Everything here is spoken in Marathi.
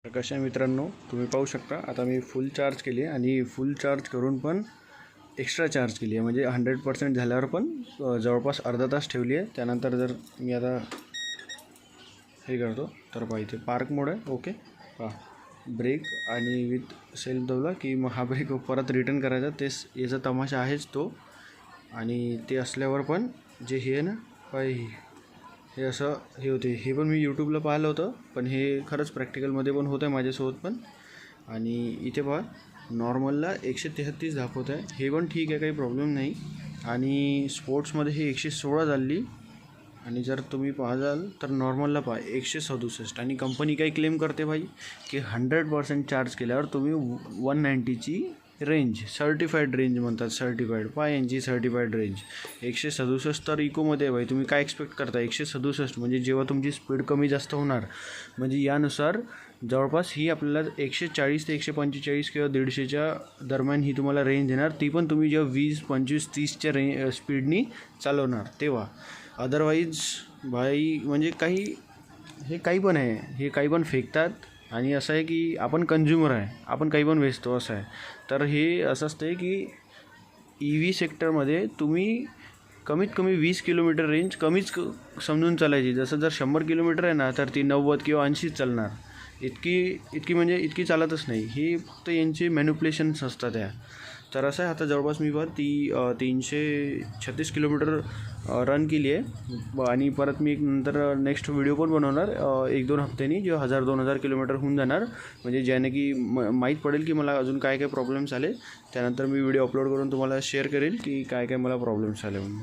तर कशा मित्रांनो, तुम्ही पाहू शकता आता मी फुल चार्ज केली आहे आणि फुल चार्ज करून पण एक्स्ट्रा चार्ज केली आहे, म्हणजे 100% झाल्यावर पण जवळपास अर्धा तास ठेवली आहे. त्यानंतर जर मी आता हे करतो तर पाहिजे पार्क मोड आहे. ओके, ब्रेक आणि विथ सेल्फ दाबला की मग हा ब्रेक परत रिटर्न करायचा. तेच याचा तमाशा आहेच तो. आणि ते असल्यावर पण जे हे आहे ना हे असं हे होते. हे पण मी यूट्यूबला पाहिलं होतं, पण हे खरंच प्रॅक्टिकलमध्ये पण होतं आहे माझ्यासोबत पण. आणि इथे पहा नॉर्मलला 133 दाखवत आहे, हे पण ठीक आहे, काही प्रॉब्लेम नाही. आणि स्पोर्ट्समध्ये हे 116 झाली. आणि जर तुम्ही पाहाल तर नॉर्मलला पहा 167. आणि कंपनी काही क्लेम करते भाई की 100% चार्ज केल्यावर तुम्ही 190ची रेंज, सर्टिफाईड रेंज म्हणतात, सर्टिफाईड यांची सर्टिफाईड रेंज 167 तर इकोमध्ये आहे भाई. तुम्ही काय एक्सपेक्ट करता? 167 म्हणजे जेव्हा तुमची स्पीड कमी जास्त होणार, म्हणजे यानुसार जवळपास ही आपल्याला 140 ते 145 किंवा 150च्या दरम्यान ही तुम्हाला रेंज येणार. ती पण तुम्ही जेव्हा 20, 25, 30च्या स्पीडनी चालवणार तेव्हा. अदरवाईज भाई म्हणजे हे काही पण आहे, हे काही पण फेकतात. आणि असं आहे की आपण कंझ्युमर आहे, आपण काही पण वेचतो असं आहे. तर हे असं असतं की EV सेक्टरमध्ये तुम्ही कमीत कमी 20 किलोमीटर रेंज कमीच समजून चालायची. जसं जर 100 किलोमीटर आहे ना, तर ती 90 किंवा 80 चालणार. इतकी म्हणजे इतकी चालतच नाही. ही फक्त यांचे मॅन्युप्युलेशन्स असतात त्या. तर असं आहे. आता जवळपास मी 336 किलोमीटर रन केली आहे. आणि परत मी नंतर नेक्स्ट व्हिडिओ पण बनवणार 1-2 हप्त्यांनी, जेव्हा 1000-2000 किलोमीटर होऊन जाणार, म्हणजे ज्याने की माहीत पडेल की मला अजून काय काय प्रॉब्लेम्स आले. त्यानंतर मी व्हिडिओ अपलोड करून तुम्हाला शेअर करेल की काय काय मला प्रॉब्लेम्स आले म्हणून.